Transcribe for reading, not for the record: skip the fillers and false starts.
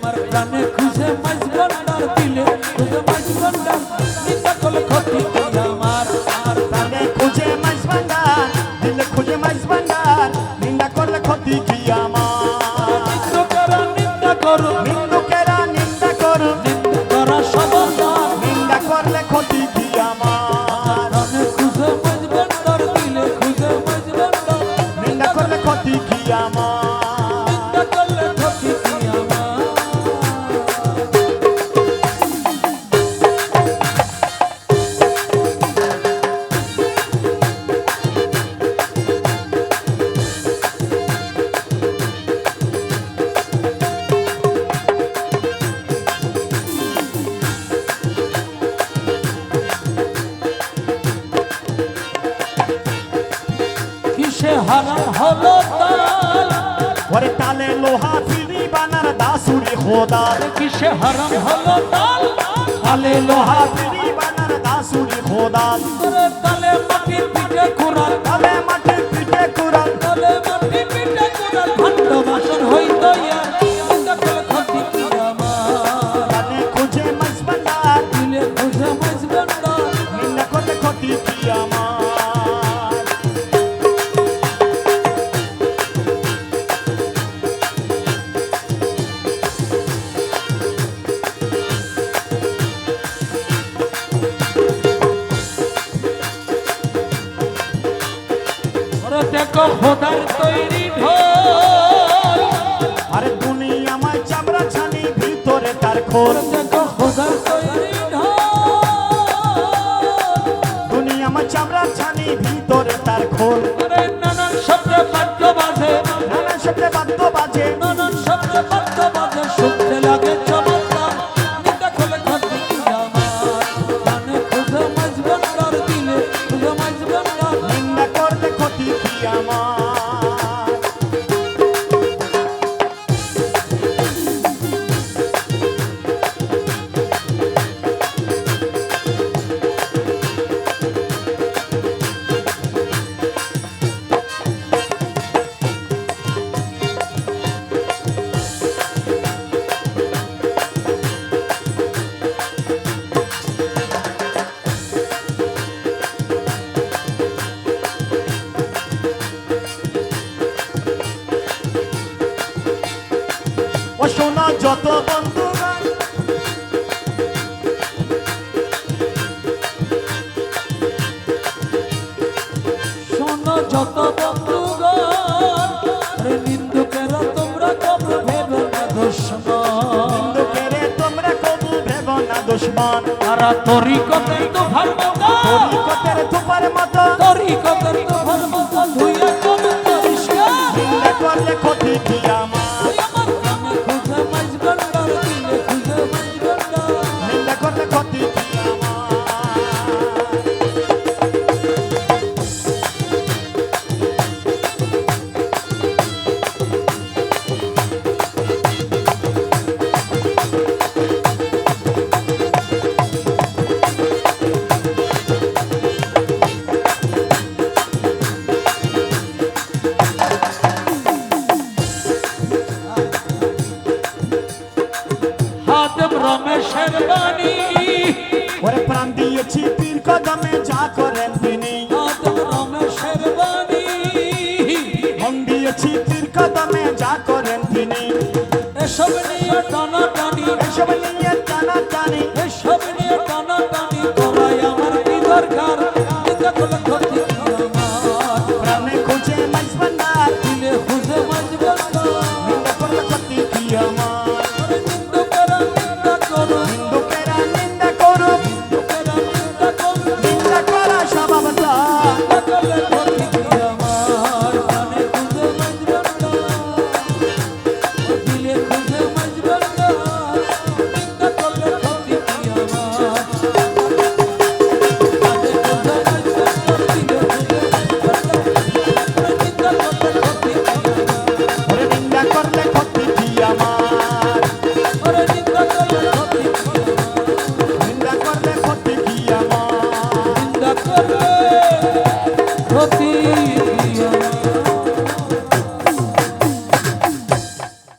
আমার প্রাণে খুঁজে মাঝ ভান্ডার দিলে খুঁজে মাঝ ভান্ডার নিন্দা করলে ক্ষতি কি আমার আমার প্রাণে খুঁজে মাঝ ভান্ডার দিলে খুঁজে মাঝ ভান্ডার নিন্দা করলে ক্ষতি কি আমার নিন্দুকেরা নিন্দা করুন নিন্দুকেরা নিন্দা করুন নিন্দা করা সবার নিন্দা করলে ক্ষতি কি আমার প্রাণে খুঁজে মাঝ ভান্ডার দিলে খুঁজে মাঝ ভান্ডার নিন্দা করলে ক্ষতি কি আমার নিন্দা করলে ক্ষতি কি আমার কিসে হারাম হলো তাল ওরে তালে লোহা ফিরি বানার দাসুরি খোদা কিসে হারাম হলো তাল তালে লোহা ফিরি বানার দাসুরি খোদা তালে মাটির পিঠে কুড়াল তালে মাটির পিঠে কুড়াল তালে মাটির পিঠে কুড়াল ভাণ্ড বাসন হইত নিন্দা করলে ক্ষতি কি আমার প্রাণে খুঁজে মাঝ ভান্ডার দিলে খুঁজে মাঝ ভান্ডার নিন্দা করলে ক্ষতি কি আমার ওরে দেখো খোদার তৈরি ঢোল আরে দুনিয়া আমায় চামড়া ছানি ভিতরে তার খোল ওরে দেখো খোদার তৈরি ঢোল দুনিয়া আমায় চামড়া ছানি ভিতরে তার খোল ওরে নানান শব্দে বাদ্য বাজে নানা শব্দে বাদ্য বাজে নানান শব্দে বাদ্য বাজে শুনতে লাগে চমৎকার নিন্দা করলে ক্ষতি কি আমার প্রাণে খুঁজে মাঝ ভান্ডার দিলে খুঁজে মাঝ ভান্ডার নিন্দা করলে ক্ষতি কি আমার ও সোনা যত বন্ধুগান শোনো যত বন্ধুগণ রে নিন্দুকেরা তোমরা কবে ভেবে না দুশ্মন লোকেরে তোমরা কবু ভেব না দুশ্মন তারা তরিকতের তো ভারমতা তরিকতের তুপার মতো তরিকতের তো ভারমতা ধুইয়া করে পরিষ্কার নিন্দা করলে ক্ষতি কি আমার আমার প্রাণে খুঁজে মাঝ ভান্ডার দিলে খুঁজে মাঝ ভান্ডার নিন্দা করলে ক্ষতি কি আমার হাতেম রমেশের বাণী ওরে প্রাণ দিয়েছি পীর কদমে যা করেন তিনি হাতেম রমেশের বাণী মন দিয়েছি